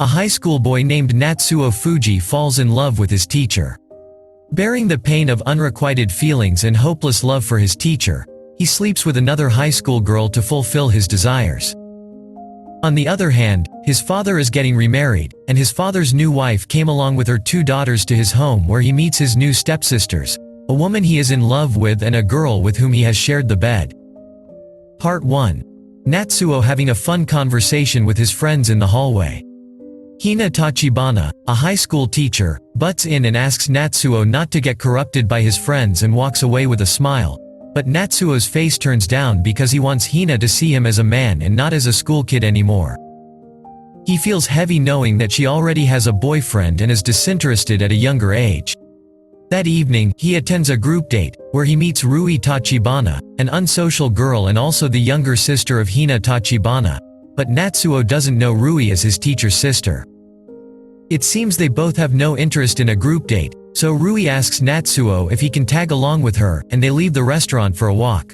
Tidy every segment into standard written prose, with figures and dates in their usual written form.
A high school boy named Natsuo Fujii falls in love with his teacher. Bearing the pain of unrequited feelings and hopeless love for his teacher, he sleeps with another high school girl to fulfill his desires. On the other hand, his father is getting remarried, and his father's new wife came along with her 2 daughters to his home where he meets his new stepsisters, a woman he is in love with and a girl with whom he has shared the bed. Part 1. Natsuo having a fun conversation with his friends in the hallway. Hina Tachibana, a high school teacher, butts in and asks Natsuo not to get corrupted by his friends and walks away with a smile, but Natsuo's face turns down because he wants Hina to see him as a man and not as a school kid anymore. He feels heavy knowing that she already has a boyfriend and is disinterested at a younger age. That evening, he attends a group date, where he meets Rui Tachibana, an unsocial girl and also the younger sister of Hina Tachibana, but Natsuo doesn't know Rui as his teacher's sister. It seems they both have no interest in a group date, so Rui asks Natsuo if he can tag along with her, and they leave the restaurant for a walk.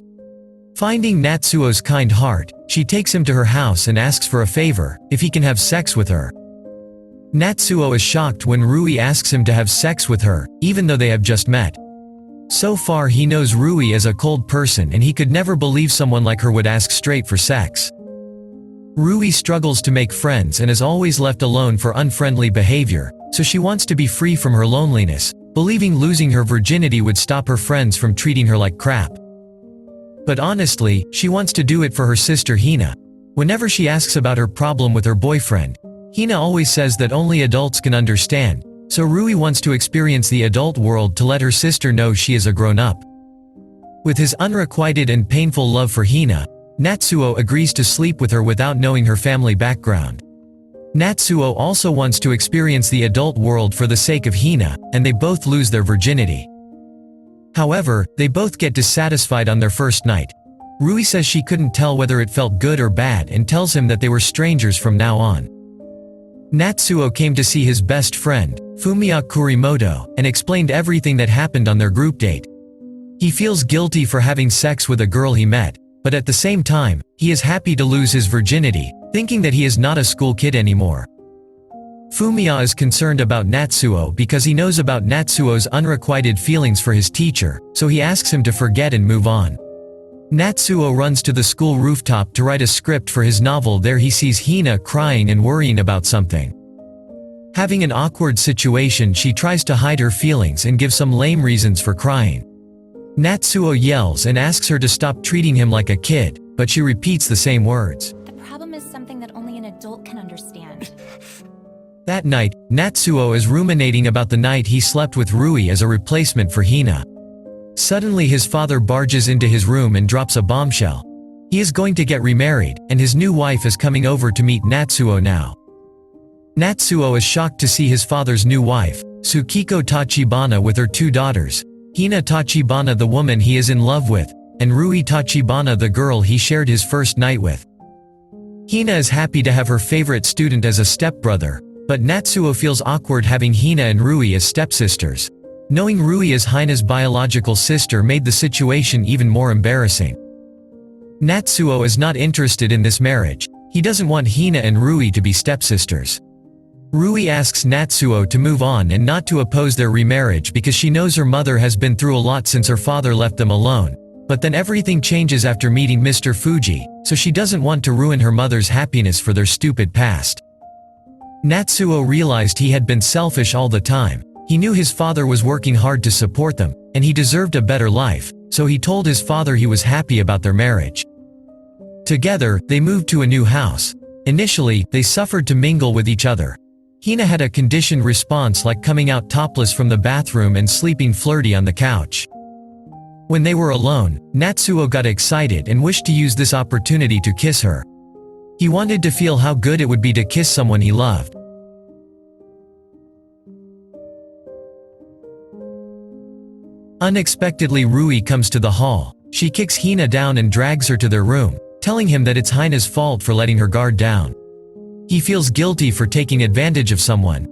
Finding Natsuo's kind heart, she takes him to her house and asks for a favor, if he can have sex with her. Natsuo is shocked when Rui asks him to have sex with her, even though they have just met. So far he knows Rui as a cold person and he could never believe someone like her would ask straight for sex. Rui struggles to make friends and is always left alone for unfriendly behavior, so she wants to be free from her loneliness, believing losing her virginity would stop her friends from treating her like crap. But honestly, she wants to do it for her sister Hina. Whenever she asks about her problem with her boyfriend, Hina always says that only adults can understand, so Rui wants to experience the adult world to let her sister know she is a grown-up. With his unrequited and painful love for Hina, Natsuo agrees to sleep with her without knowing her family background. Natsuo also wants to experience the adult world for the sake of Hina, and they both lose their virginity. However, they both get dissatisfied on their first night. Rui says she couldn't tell whether it felt good or bad and tells him that they were strangers from now on. Natsuo came to see his best friend, Fumiya Kurimoto, and explained everything that happened on their group date. He feels guilty for having sex with a girl he met, but at the same time, he is happy to lose his virginity, thinking that he is not a school kid anymore. Fumiya is concerned about Natsuo because he knows about Natsuo's unrequited feelings for his teacher, so he asks him to forget and move on. Natsuo runs to the school rooftop to write a script for his novel. There he sees Hina crying and worrying about something. Having an awkward situation, she tries to hide her feelings and give some lame reasons for crying. Natsuo yells and asks her to stop treating him like a kid, but she repeats the same words. The problem is something that only an adult can understand. That night, Natsuo is ruminating about the night he slept with Rui as a replacement for Hina. Suddenly his father barges into his room and drops a bombshell. He is going to get remarried, and his new wife is coming over to meet Natsuo now. Natsuo is shocked to see his father's new wife, Tsukiko Tachibana, with her 2 daughters, Hina Tachibana, the woman he is in love with, and Rui Tachibana, the girl he shared his first night with. Hina is happy to have her favorite student as a stepbrother, but Natsuo feels awkward having Hina and Rui as stepsisters. Knowing Rui as Hina's biological sister made the situation even more embarrassing. Natsuo is not interested in this marriage. He doesn't want Hina and Rui to be stepsisters. Rui asks Natsuo to move on and not to oppose their remarriage because she knows her mother has been through a lot since her father left them alone, but then everything changes after meeting Mr. Fujii, so she doesn't want to ruin her mother's happiness for their stupid past. Natsuo realized he had been selfish all the time. He knew his father was working hard to support them, and he deserved a better life, so he told his father he was happy about their marriage. Together, they moved to a new house. Initially, they suffered to mingle with each other. Hina had a conditioned response like coming out topless from the bathroom and sleeping flirty on the couch. When they were alone, Natsuo got excited and wished to use this opportunity to kiss her. He wanted to feel how good it would be to kiss someone he loved. Unexpectedly, Rui comes to the hall. She kicks Hina down and drags her to their room, telling him that it's Hina's fault for letting her guard down. He feels guilty for taking advantage of someone.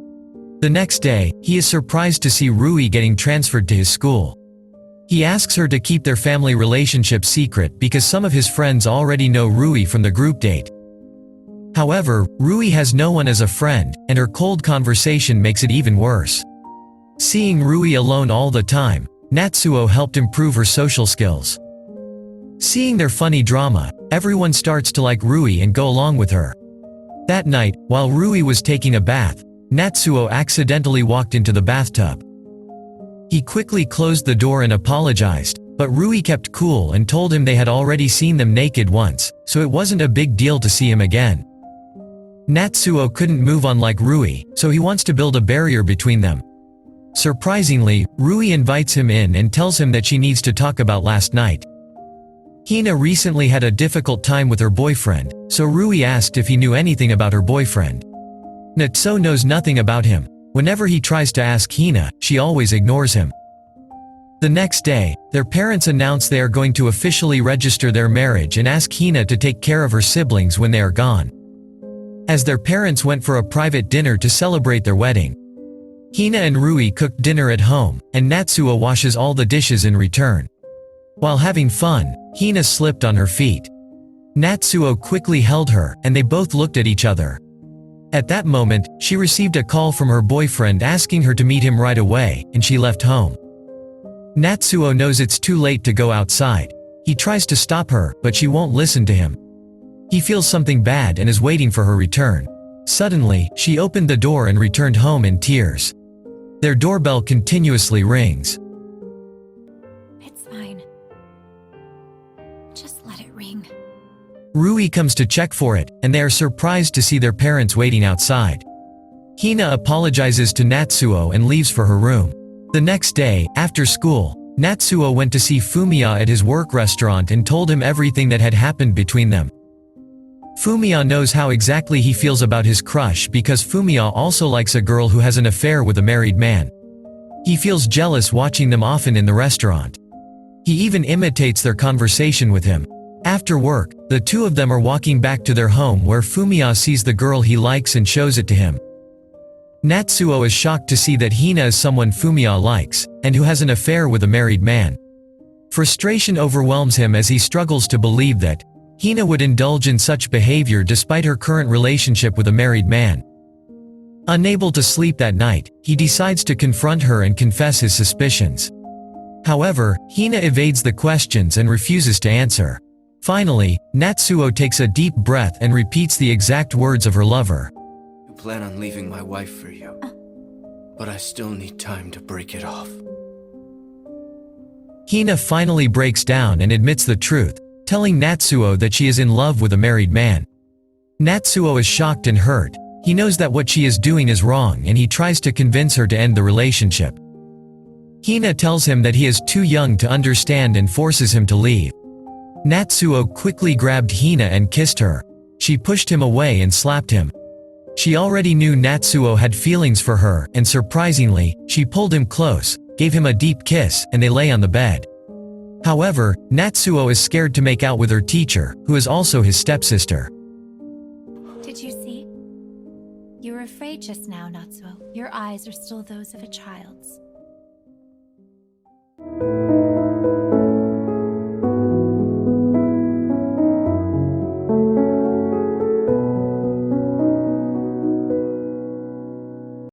The next day, he is surprised to see Rui getting transferred to his school. He asks her to keep their family relationship secret because some of his friends already know Rui from the group date. However, Rui has no one as a friend, and her cold conversation makes it even worse. Seeing Rui alone all the time, Natsuo helped improve her social skills. Seeing their funny drama, everyone starts to like Rui and go along with her. That night, while Rui was taking a bath, Natsuo accidentally walked into the bathtub. He quickly closed the door and apologized, but Rui kept cool and told him they had already seen them naked once, so it wasn't a big deal to see him again. Natsuo couldn't move on like Rui, so he wants to build a barrier between them. Surprisingly, Rui invites him in and tells him that she needs to talk about last night. Hina recently had a difficult time with her boyfriend, so Rui asked if he knew anything about her boyfriend. Natsuo knows nothing about him. Whenever he tries to ask Hina, she always ignores him. The next day, their parents announce they are going to officially register their marriage and ask Hina to take care of her siblings when they are gone. As their parents went for a private dinner to celebrate their wedding. Hina and Rui cooked dinner at home, and Natsuo washes all the dishes in return. While having fun, Hina slipped on her feet. Natsuo quickly held her, and they both looked at each other. At that moment, she received a call from her boyfriend asking her to meet him right away, and she left home. Natsuo knows it's too late to go outside. He tries to stop her, but she won't listen to him. He feels something bad and is waiting for her return. Suddenly, she opened the door and returned home in tears. Their doorbell continuously rings. It's fine. Just let it ring. Rui comes to check for it, and they are surprised to see their parents waiting outside. Hina apologizes to Natsuo and leaves for her room. The next day, after school, Natsuo went to see Fumiya at his work restaurant and told him everything that had happened between them. Fumiya knows how exactly he feels about his crush because Fumiya also likes a girl who has an affair with a married man. He feels jealous watching them often in the restaurant. He even imitates their conversation with him. After work, the two of them are walking back to their home where Fumiya sees the girl he likes and shows it to him. Natsuo is shocked to see that Hina is someone Fumiya likes, and who has an affair with a married man. Frustration overwhelms him as he struggles to believe that Hina would indulge in such behavior despite her current relationship with a married man. Unable to sleep that night, he decides to confront her and confess his suspicions. However, Hina evades the questions and refuses to answer. Finally, Natsuo takes a deep breath and repeats the exact words of her lover. I plan on leaving my wife for you, but I still need time to break it off. Hina finally breaks down and admits the truth, telling Natsuo that she is in love with a married man. Natsuo is shocked and hurt. He knows that what she is doing is wrong and he tries to convince her to end the relationship. Hina tells him that he is too young to understand and forces him to leave. Natsuo quickly grabbed Hina and kissed her. She pushed him away and slapped him. She already knew Natsuo had feelings for her, and surprisingly, she pulled him close, gave him a deep kiss, and they lay on the bed. However, Natsuo is scared to make out with her teacher, who is also his stepsister. Did you see? You were afraid just now, Natsuo. Your eyes are still those of a child's.